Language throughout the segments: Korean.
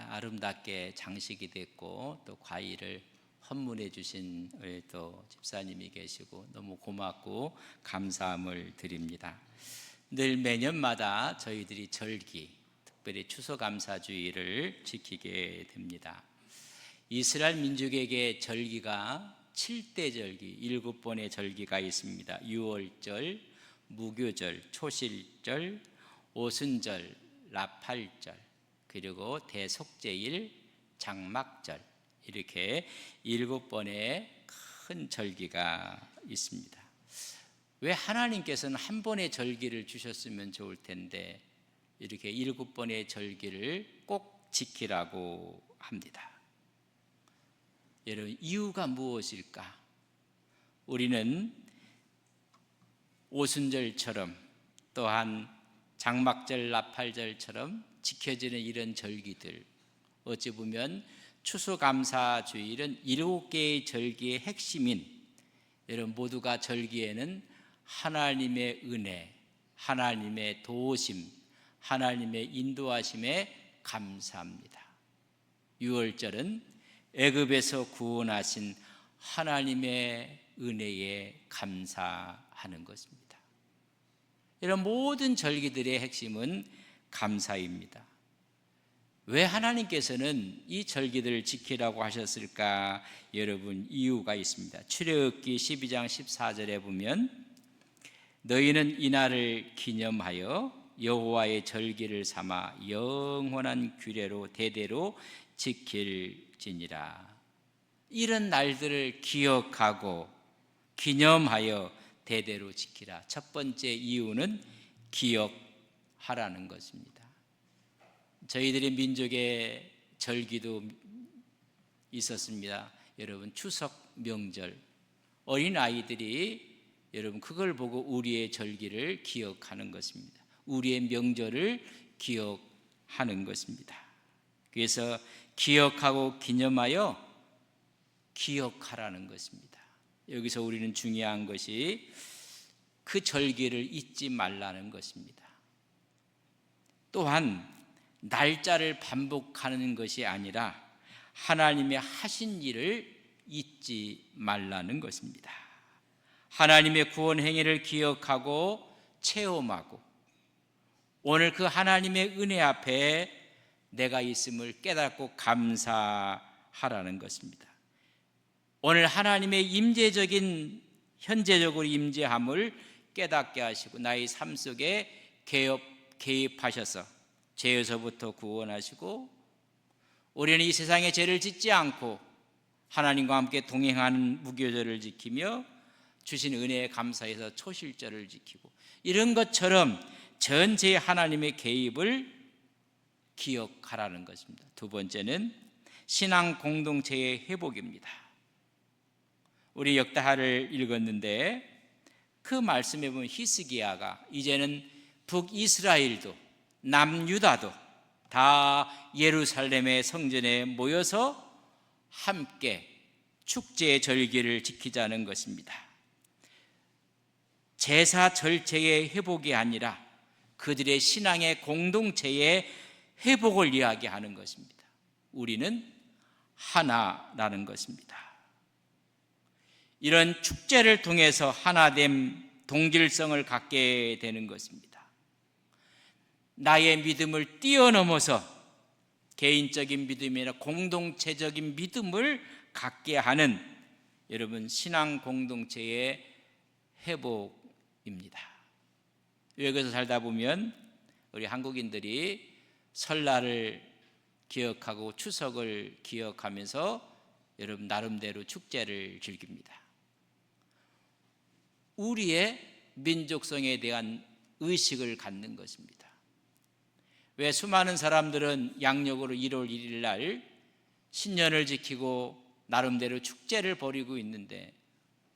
아름답게 장식이 됐고 또 과일을 헌문해 주신 우리 또 집사님이 계시고 너무 고맙고 감사함을 드립니다. 늘 매년마다 저희들이 절기, 특별히 추수감사주의를 지키게 됩니다. 이스라엘 민족에게 절기가 7대 절기, 7번의 절기가 있습니다. 유월절, 무교절, 초실절, 오순절, 나팔절, 그리고 대속제일, 장막절, 이렇게 7번의 큰 절기가 있습니다. 왜 하나님께서는 한 번의 절기를 주셨으면 좋을 텐데 이렇게 7번의 절기를 꼭 지키라고 합니다. 여러분, 이유가 무엇일까? 우리는 오순절처럼 또한 장막절, 나팔절처럼 지켜지는 이런 절기들, 어찌 보면 추수감사주일은 7개의 절기의 핵심인 여러분 모두가 절기에는 하나님의 은혜, 하나님의 도우심, 하나님의 인도하심에 감사합니다. 유월절은 애굽에서 구원하신 하나님의 은혜에 감사하는 것입니다. 이런 모든 절기들의 핵심은 감사입니다. 왜 하나님께서는 이 절기들을 지키라고 하셨을까? 여러분, 이유가 있습니다. 출애굽기 12장 14절에 보면 너희는 이날을 기념하여 여호와의 절기를 삼아 영원한 규례로 대대로 지킬지니라. 이런 날들을 기억하고 기념하여 대대로 지키라. 첫 번째 이유는 기억하라는 것입니다. 저희들의 민족의 절기도 있었습니다. 여러분, 추석 명절, 어린아이들이 여러분 그걸 보고 우리의 절기를 기억하는 것입니다. 우리의 명절을 기억하는 것입니다. 그래서 기억하고 기념하여 기억하라는 것입니다. 여기서 우리는 중요한 것이 그 절기를 잊지 말라는 것입니다. 또한 날짜를 반복하는 것이 아니라 하나님의 하신 일을 잊지 말라는 것입니다. 하나님의 구원 행위를 기억하고 체험하고 오늘 그 하나님의 은혜 앞에 내가 있음을 깨닫고 감사하라는 것입니다. 오늘 하나님의 임재적인 현재적으로 임재함을 깨닫게 하시고 나의 삶 속에 개입하셔서 죄에서부터 구원하시고 우리는 이 세상에 죄를 짓지 않고 하나님과 함께 동행하는 무교절을 지키며 주신 은혜에 감사해서 초실절을 지키고 이런 것처럼 전체 하나님의 개입을 기억하라는 것입니다. 두 번째는 신앙 공동체의 회복입니다. 우리 역다하를 읽었는데 그 말씀에 보면 히스기야가 이제는 북이스라엘도 남유다도 다 예루살렘의 성전에 모여서 함께 축제의 절기를 지키자는 것입니다. 제사 절체의 회복이 아니라 그들의 신앙의 공동체의 회복을 이야기하는 것입니다. 우리는 하나라는 것입니다. 이런 축제를 통해서 하나됨, 동질성을 갖게 되는 것입니다. 나의 믿음을 뛰어넘어서 개인적인 믿음이나 공동체적인 믿음을 갖게 하는 여러분 신앙 공동체의 회복입니다. 여기서 살다 보면 우리 한국인들이 설날을 기억하고 추석을 기억하면서 여러분 나름대로 축제를 즐깁니다. 우리의 민족성에 대한 의식을 갖는 것입니다. 왜 수많은 사람들은 양력으로 1월 1일 날 신년을 지키고 나름대로 축제를 벌이고 있는데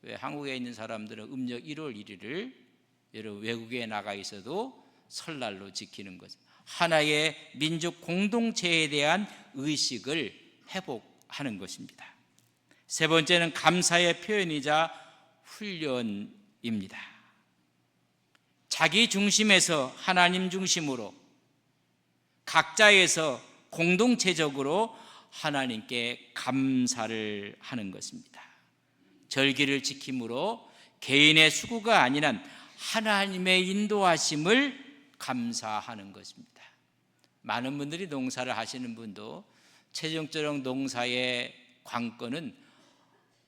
왜 한국에 있는 사람들은 음력 1월 1일을 여러분 외국에 나가 있어도 설날로 지키는 것, 하나의 민족 공동체에 대한 의식을 회복하는 것입니다. 세 번째는 감사의 표현이자 훈련입니다. 자기 중심에서 하나님 중심으로, 각자에서 공동체적으로 하나님께 감사를 하는 것입니다. 절기를 지킴으로 개인의 수고가 아니라 하나님의 인도하심을 감사하는 것입니다. 많은 분들이 농사를 하시는 분도 최종적으로 농사의 관건은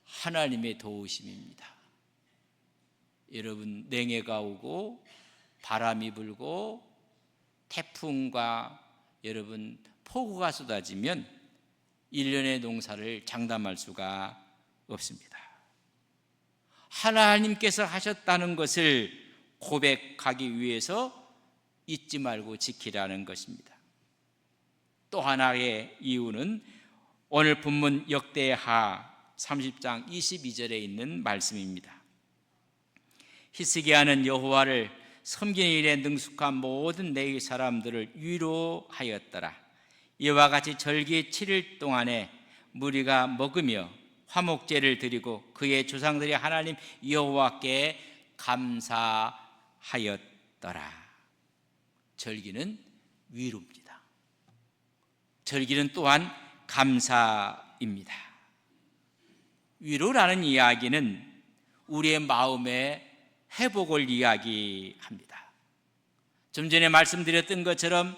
하나님의 도우심입니다. 여러분, 냉해가 오고 바람이 불고 태풍과 여러분 폭우가 쏟아지면 1년의 농사를 장담할 수가 없습니다. 하나님께서 하셨다는 것을 고백하기 위해서 잊지 말고 지키라는 것입니다. 또 하나의 이유는 오늘 본문 역대하 30장 22절에 있는 말씀입니다. 히스기야는 여호와를 섬기는 일에 능숙한 모든 내 사람들을 위로하였더라. 이와 같이 절기 7일 동안에 무리가 먹으며 화목제를 드리고 그의 조상들이 하나님 여호와께 감사하였더라. 절기는 위로입니다. 절기는 또한 감사입니다. 위로라는 이야기는 우리의 마음의 회복을 이야기합니다. 좀 전에 말씀드렸던 것처럼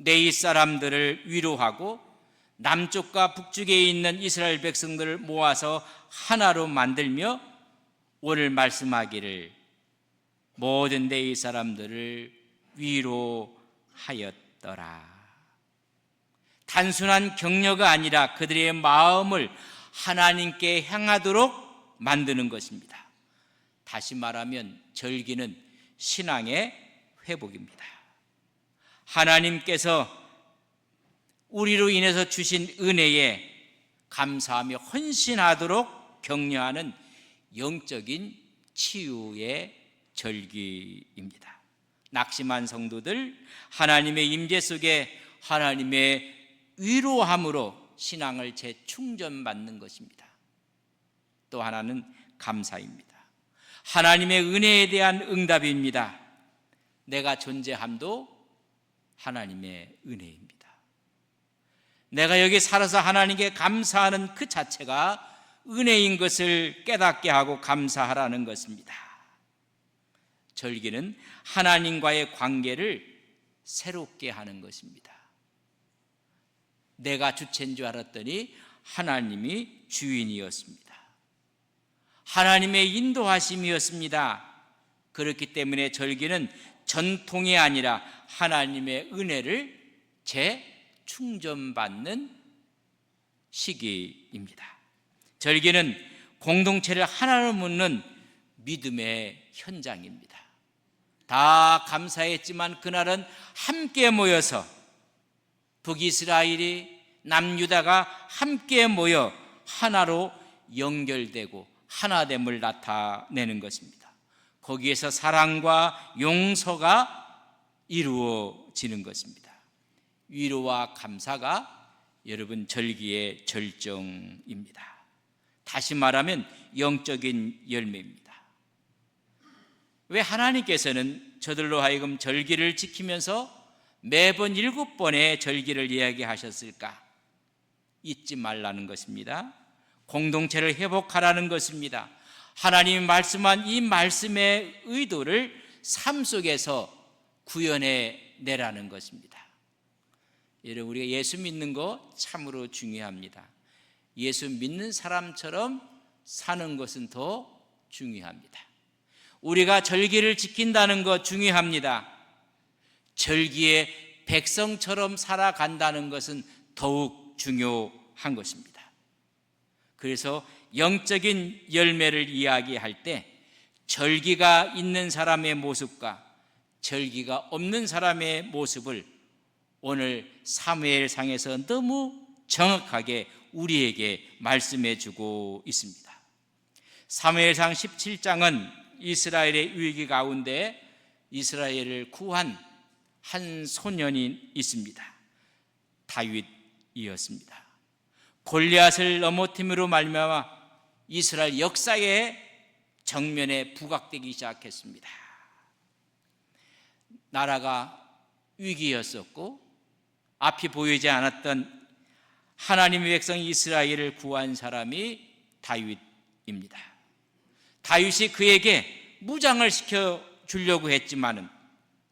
내 사람들을 위로하고 남쪽과 북쪽에 있는 이스라엘 백성들을 모아서 하나로 만들며 오늘 말씀하기를 모든 내 사람들을 위로하였더라. 단순한 격려가 아니라 그들의 마음을 하나님께 향하도록 만드는 것입니다. 다시 말하면 절기는 신앙의 회복입니다. 하나님께서 우리로 인해서 주신 은혜에 감사하며 헌신하도록 격려하는 영적인 치유의 절기입니다. 낙심한 성도들, 하나님의 임재 속에 하나님의 위로함으로 신앙을 재충전받는 것입니다. 또 하나는 감사입니다. 하나님의 은혜에 대한 응답입니다. 내가 존재함도 하나님의 은혜입니다. 내가 여기 살아서 하나님께 감사하는 그 자체가 은혜인 것을 깨닫게 하고 감사하라는 것입니다. 절기는 하나님과의 관계를 새롭게 하는 것입니다. 내가 주체인 줄 알았더니 하나님이 주인이었습니다. 하나님의 인도하심이었습니다. 그렇기 때문에 절기는 전통이 아니라 하나님의 은혜를 재충전받는 시기입니다. 절기는 공동체를 하나로 묻는 믿음의 현장입니다. 다 감사했지만 그날은 함께 모여서 북이스라엘이 남유다가 함께 모여 하나로 연결되고 하나됨을 나타내는 것입니다. 거기에서 사랑과 용서가 이루어지는 것입니다. 위로와 감사가 여러분 절기의 절정입니다. 다시 말하면 영적인 열매입니다. 왜 하나님께서는 저들로 하여금 절기를 지키면서 매번 7번의 절기를 이야기하셨을까? 잊지 말라는 것입니다. 공동체를 회복하라는 것입니다. 하나님이 말씀한 이 말씀의 의도를 삶 속에서 구현해 내라는 것입니다. 여러분, 우리가 예수 믿는 거 참으로 중요합니다. 예수 믿는 사람처럼 사는 것은 더 중요합니다. 우리가 절기를 지킨다는 것 중요합니다. 절기의 백성처럼 살아간다는 것은 더욱 중요한 것입니다. 그래서 영적인 열매를 이야기할 때 절기가 있는 사람의 모습과 절기가 없는 사람의 모습을 오늘 사무엘상에서 너무 정확하게 우리에게 말씀해 주고 있습니다. 사무엘상 17장은 이스라엘의 위기 가운데 이스라엘을 구한 한 소년이 있습니다. 다윗이었습니다. 골리앗을 넘어뜨림으로 말미암아 이스라엘 역사의 정면에 부각되기 시작했습니다. 나라가 위기였었고 앞이 보이지 않았던 하나님의 백성 이스라엘을 구한 사람이 다윗입니다. 다윗이 그에게 무장을 시켜 주려고 했지만은,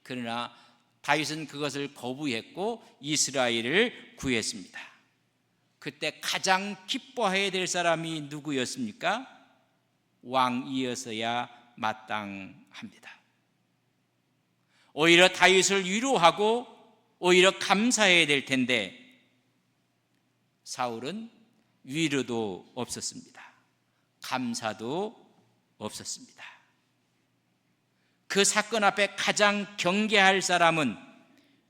그러나 다윗은 그것을 거부했고 이스라엘을 구했습니다. 그때 가장 기뻐해야 될 사람이 누구였습니까? 왕이었어야 마땅합니다. 오히려 다윗을 위로하고 오히려 감사해야 될 텐데 사울은 위로도 없었습니다. 감사도 없었습니다. 그 사건 앞에 가장 경계할 사람은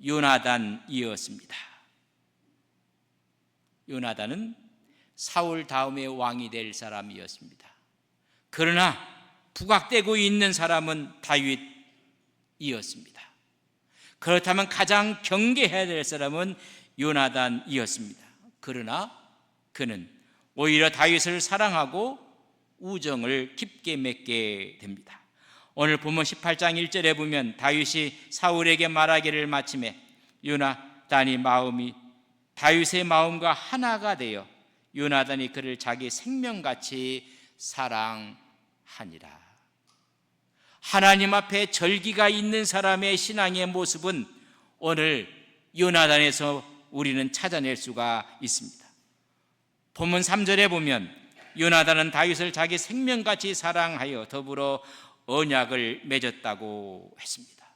요나단이었습니다. 요나단은 사울 다음에 왕이 될 사람이었습니다. 그러나 부각되고 있는 사람은 다윗이었습니다. 그렇다면 가장 경계해야 될 사람은 요나단이었습니다. 그러나 그는 오히려 다윗을 사랑하고 우정을 깊게 맺게 됩니다. 오늘 본문 18장 1절에 보면 다윗이 사울에게 말하기를 마침에 요나단이 마음이 다윗의 마음과 하나가 되어 요나단이 그를 자기 생명같이 사랑하니라. 하나님 앞에 절기가 있는 사람의 신앙의 모습은 오늘 요나단에서 우리는 찾아낼 수가 있습니다. 본문 3절에 보면 요나단은 다윗을 자기 생명같이 사랑하여 더불어 언약을 맺었다고 했습니다.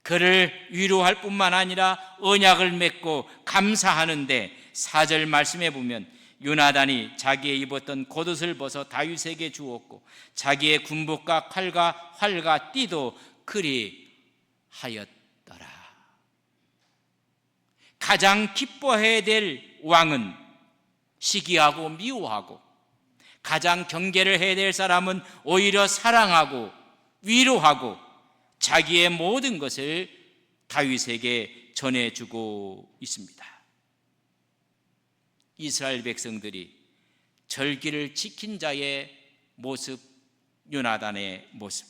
그를 위로할 뿐만 아니라 언약을 맺고 감사하는데 4절 말씀에 보면 요나단이 자기의 입었던 겉옷을 벗어 다윗에게 주었고 자기의 군복과 칼과 활과 띠도 그리하였더라. 가장 기뻐해야 될 왕은 시기하고 미워하고, 가장 경계를 해야 될 사람은 오히려 사랑하고 위로하고 자기의 모든 것을 다윗에게 전해주고 있습니다. 이스라엘 백성들이 절기를 지킨 자의 모습, 요나단의 모습,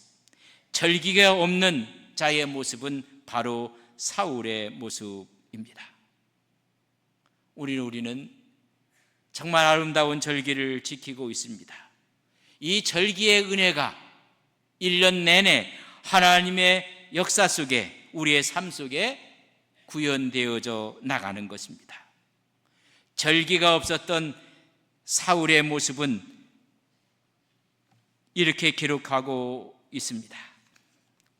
절기가 없는 자의 모습은 바로 사울의 모습입니다. 우리는 정말 아름다운 절기를 지키고 있습니다. 이 절기의 은혜가 1년 내내 하나님의 역사 속에, 우리의 삶 속에 구현되어져 나가는 것입니다. 절기가 없었던 사울의 모습은 이렇게 기록하고 있습니다.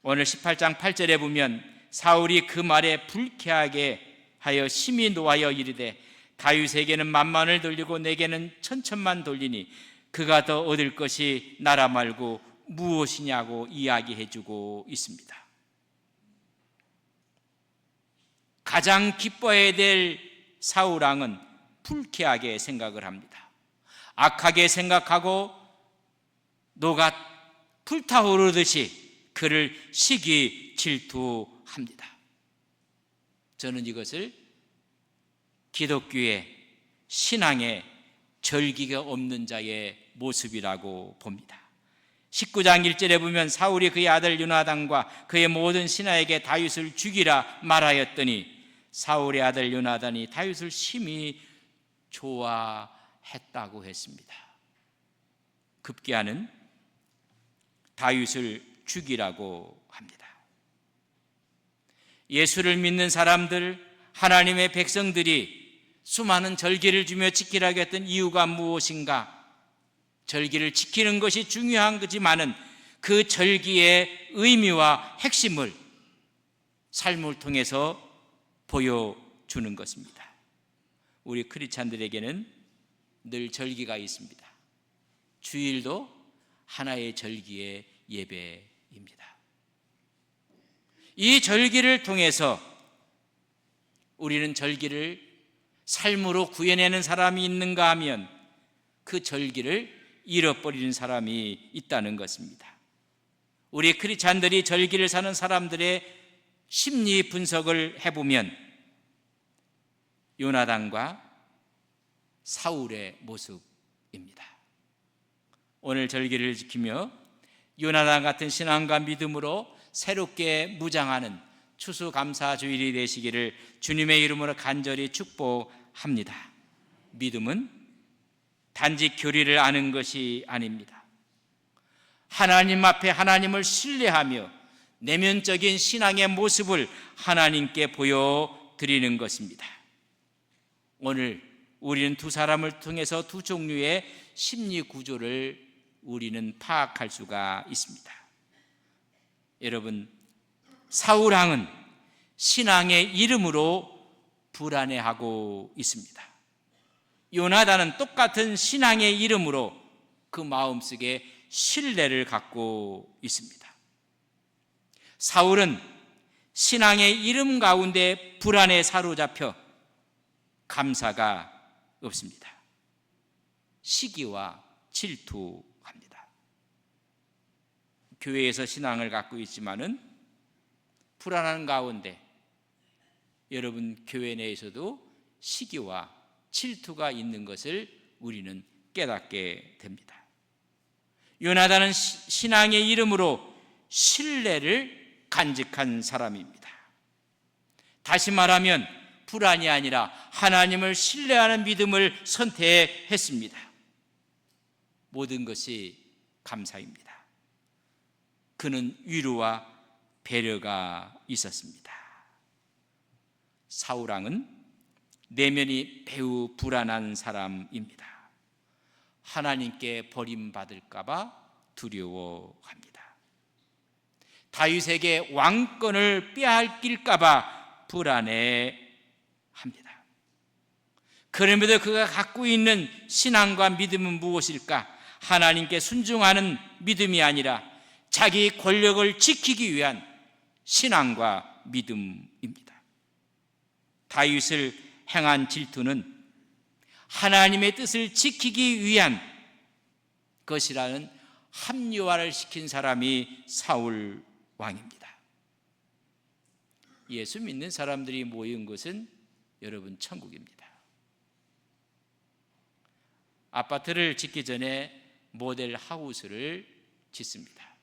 오늘 18장 8절에 보면 사울이 그 말에 불쾌하게 하여 심히 노하여 이르되 다윗에게는 만만을 돌리고 내게는 천천만 돌리니 그가 더 얻을 것이 나라 말고 무엇이냐고 이야기해주고 있습니다. 가장 기뻐해야 될 사울왕은 불쾌하게 생각을 합니다. 악하게 생각하고 노가 불타오르듯이 그를 시기 질투합니다. 저는 이것을 기독교의 신앙의 절기가 없는 자의 모습이라고 봅니다. 19장 1절에 보면 사울이 그의 아들 요나단과 그의 모든 신하에게 다윗을 죽이라 말하였더니 사울의 아들 요나단이 다윗을 심히 좋아했다고 했습니다. 급기야는 다윗을 죽이라고 합니다. 예수를 믿는 사람들, 하나님의 백성들이 수많은 절기를 주며 지키라고 했던 이유가 무엇인가? 절기를 지키는 것이 중요한 거지만은 그 절기의 의미와 핵심을 삶을 통해서 보여주는 것입니다. 우리 크리스찬들에게는 늘 절기가 있습니다. 주일도 하나의 절기의 예배입니다. 이 절기를 통해서 우리는 절기를 삶으로 구해내는 사람이 있는가 하면 그 절기를 잃어버리는 사람이 있다는 것입니다. 우리 크리스찬들이 절기를 사는 사람들의 심리 분석을 해보면 요나단과 사울의 모습입니다. 오늘 절기를 지키며 요나단 같은 신앙과 믿음으로 새롭게 무장하는 추수감사주일이 되시기를 주님의 이름으로 간절히 축복합니다. 믿음은 단지 교리를 아는 것이 아닙니다. 하나님 앞에 하나님을 신뢰하며 내면적인 신앙의 모습을 하나님께 보여드리는 것입니다. 오늘 우리는 두 사람을 통해서 두 종류의 심리 구조를 우리는 파악할 수가 있습니다. 여러분, 사울왕은 신앙의 이름으로 불안해하고 있습니다. 요나단은 똑같은 신앙의 이름으로 그 마음속에 신뢰를 갖고 있습니다. 사울은 신앙의 이름 가운데 불안에 사로잡혀 감사가 없습니다. 시기와 질투합니다. 교회에서 신앙을 갖고 있지만은 불안한 가운데 여러분 교회 내에서도 시기와 질투가 있는 것을 우리는 깨닫게 됩니다. 요나단은 신앙의 이름으로 신뢰를 간직한 사람입니다. 다시 말하면 불안이 아니라 하나님을 신뢰하는 믿음을 선택했습니다. 모든 것이 감사입니다. 그는 위로와 배려가 있었습니다. 사울왕은 내면이 매우 불안한 사람입니다. 하나님께 버림받을까 봐 두려워합니다. 다윗에게 왕권을 빼앗길까 봐 불안해합니다. 그럼에도 그가 갖고 있는 신앙과 믿음은 무엇일까? 하나님께 순종하는 믿음이 아니라 자기 권력을 지키기 위한 신앙과 믿음입니다. 다윗을 행한 질투는 하나님의 뜻을 지키기 위한 것이라는 합리화를 시킨 사람이 사울 왕입니다. 예수 믿는 사람들이 모인 것은 여러분 천국입니다. 아파트를 짓기 전에 모델 하우스를 짓습니다.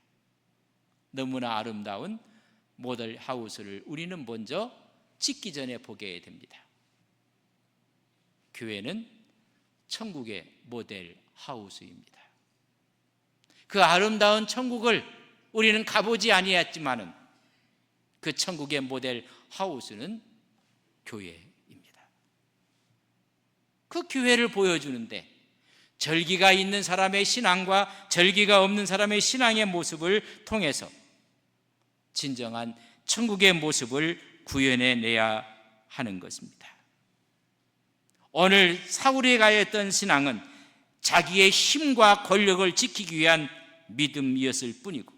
너무나 아름다운 모델 하우스를 우리는 먼저 짓기 전에 보게 됩니다. 교회는 천국의 모델 하우스입니다. 그 아름다운 천국을 우리는 가보지 아니했지만은 그 천국의 모델 하우스는 교회입니다. 그 교회를 보여주는데 절기가 있는 사람의 신앙과 절기가 없는 사람의 신앙의 모습을 통해서 진정한 천국의 모습을 구현해내야 하는 것입니다. 오늘 사울이 가했던 신앙은 자기의 힘과 권력을 지키기 위한 믿음이었을 뿐이고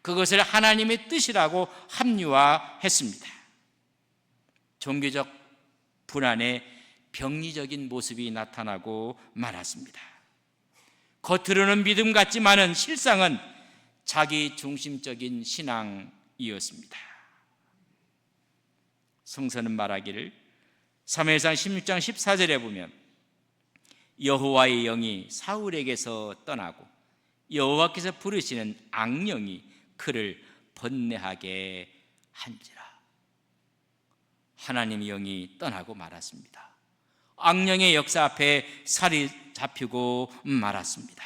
그것을 하나님의 뜻이라고 합리화했습니다. 종교적 불안에 병리적인 모습이 나타나고 말았습니다. 겉으로는 믿음 같지만은 실상은 자기 중심적인 신앙이었습니다. 성서는 말하기를 사무엘상 16장 14절에 보면 여호와의 영이 사울에게서 떠나고 여호와께서 부르시는 악령이 그를 번뇌하게 한지라. 하나님의 영이 떠나고 말았습니다. 악령의 역사 앞에 살이 잡히고 말았습니다.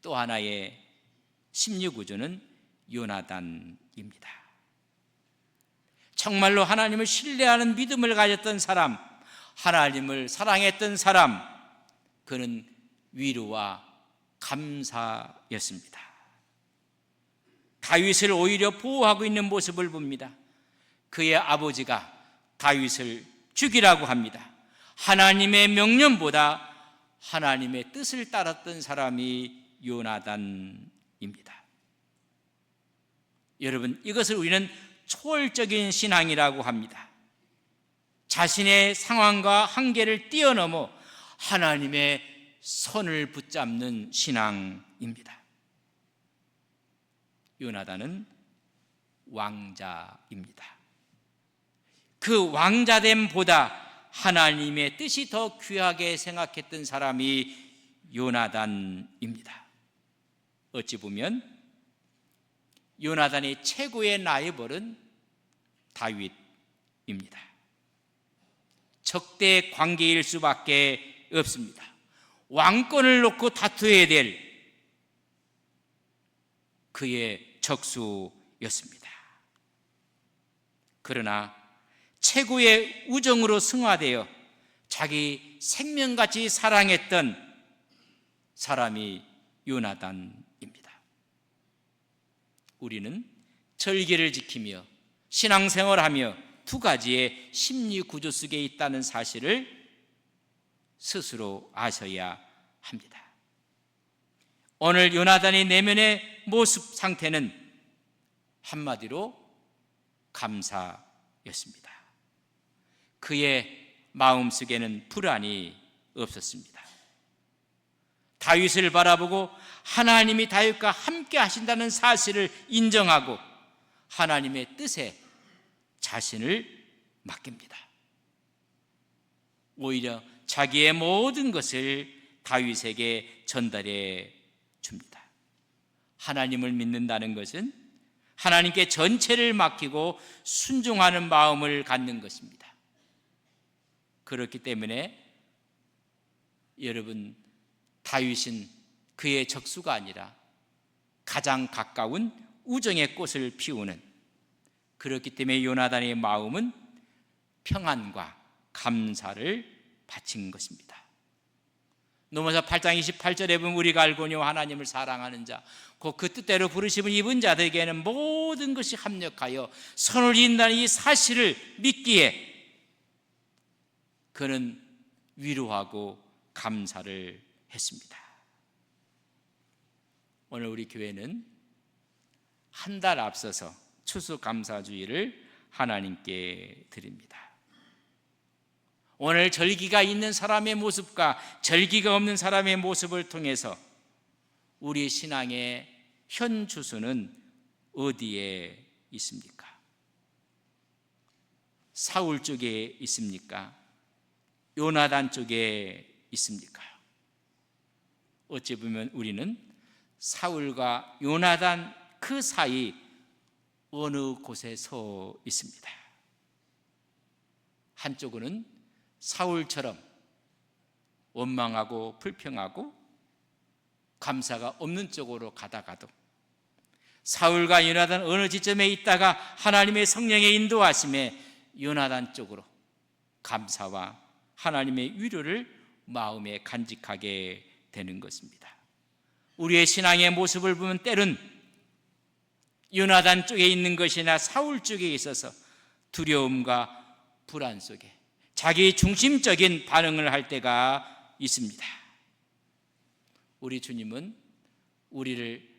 또 하나의 심리 구조는 요나단입니다. 정말로 하나님을 신뢰하는 믿음을 가졌던 사람, 하나님을 사랑했던 사람, 그는 위로와 감사였습니다. 다윗을 오히려 보호하고 있는 모습을 봅니다. 그의 아버지가 다윗을 죽이라고 합니다. 하나님의 명령보다 하나님의 뜻을 따랐던 사람이 요나단입니다. 여러분, 이것을 우리는 초월적인 신앙이라고 합니다. 자신의 상황과 한계를 뛰어넘어 하나님의 손을 붙잡는 신앙입니다. 요나단은 왕자입니다. 그 왕자됨보다 하나님의 뜻이 더 귀하게 생각했던 사람이 요나단입니다. 어찌 보면 요나단의 최고의 라이벌은 다윗입니다. 적대 관계일 수밖에 없습니다. 왕권을 놓고 다투어야 될 그의 적수였습니다. 그러나 최고의 우정으로 승화되어 자기 생명같이 사랑했던 사람이 요나단입니다. 우리는 절기를 지키며 신앙생활하며 두 가지의 심리 구조 속에 있다는 사실을 스스로 아셔야 합니다. 오늘 요나단의 내면의 모습 상태는 한마디로 감사였습니다. 그의 마음속에는 불안이 없었습니다. 다윗을 바라보고 하나님이 다윗과 함께 하신다는 사실을 인정하고 하나님의 뜻에 자신을 맡깁니다. 오히려 자기의 모든 것을 다윗에게 전달해 줍니다. 하나님을 믿는다는 것은 하나님께 전체를 맡기고 순종하는 마음을 갖는 것입니다. 그렇기 때문에 여러분, 다윗은 그의 적수가 아니라 가장 가까운 우정의 꽃을 피우는, 그렇기 때문에 요나단의 마음은 평안과 감사를 바친 것입니다. 로마서 8장 28절에 보면 우리가 알거니와 하나님을 사랑하는 자 곧 그 뜻대로 부르심을 입은 자들에게는 모든 것이 합력하여 선을 이룬다는 이 사실을 믿기에 그는 위로하고 감사를 했습니다. 오늘 우리 교회는 한 달 앞서서 추수감사주일을 하나님께 드립니다. 오늘 절기가 있는 사람의 모습과 절기가 없는 사람의 모습을 통해서 우리 신앙의 현 주소는 어디에 있습니까? 사울 쪽에 있습니까? 요나단 쪽에 있습니까? 어찌 보면 우리는 사울과 요나단 그 사이 어느 곳에 서 있습니다. 한쪽으로는 사울처럼 원망하고 불평하고 감사가 없는 쪽으로 가다가도 사울과 요나단 어느 지점에 있다가 하나님의 성령의 인도하심에 요나단 쪽으로 감사와 하나님의 위로를 마음에 간직하게 되는 것입니다. 우리의 신앙의 모습을 보면 때론 요나단 쪽에 있는 것이나 사울 쪽에 있어서 두려움과 불안 속에 자기 중심적인 반응을 할 때가 있습니다. 우리 주님은 우리를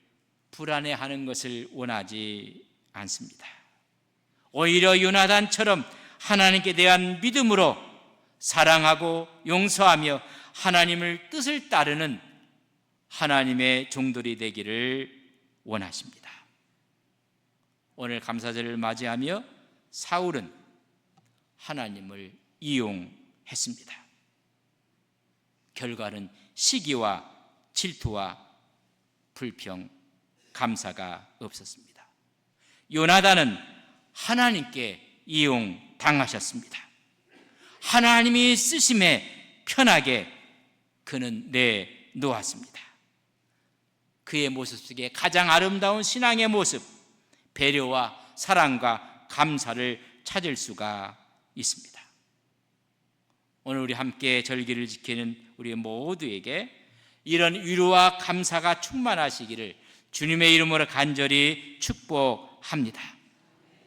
불안해하는 것을 원하지 않습니다. 오히려 요나단처럼 하나님께 대한 믿음으로 사랑하고 용서하며 하나님을 뜻을 따르는 하나님의 종들이 되기를 원하십니다. 오늘 감사절을 맞이하며 사울은 하나님을 이용했습니다. 결과는 시기와 질투와 불평, 감사가 없었습니다. 요나단은 하나님께 이용당하셨습니다. 하나님이 쓰심에 편하게 그는 내놓았습니다. 그의 모습 속에 가장 아름다운 신앙의 모습, 배려와 사랑과 감사를 찾을 수가 있습니다. 오늘 우리 함께 절기를 지키는 우리 모두에게 이런 위로와 감사가 충만하시기를 주님의 이름으로 간절히 축복합니다.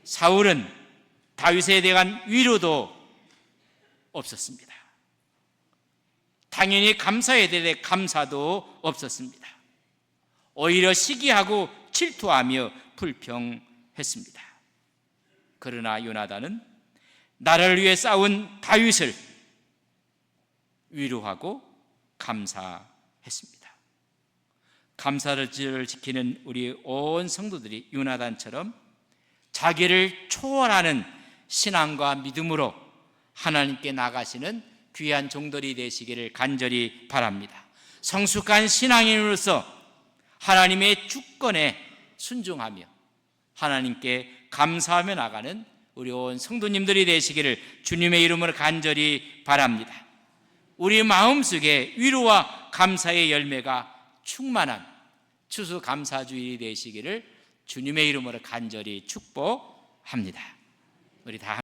사울은 다윗에 대한 위로도 없었습니다. 당연히 감사에 대해 감사도 없었습니다. 오히려 시기하고 질투하며 불평했습니다. 그러나 요나단은 나를 위해 싸운 다윗을 위로하고 감사했습니다. 감사를 지키는 우리 온 성도들이 요나단처럼 자기를 초월하는 신앙과 믿음으로 하나님께 나가시는 귀한 종들이 되시기를 간절히 바랍니다. 성숙한 신앙인으로서 하나님의 주권에 순종하며 하나님께 감사하며 나가는 우리 온 성도님들이 되시기를 주님의 이름으로 간절히 바랍니다. 우리 마음속에 위로와 감사의 열매가 충만한 추수감사주일이 되시기를 주님의 이름으로 간절히 축복합니다. 우리 다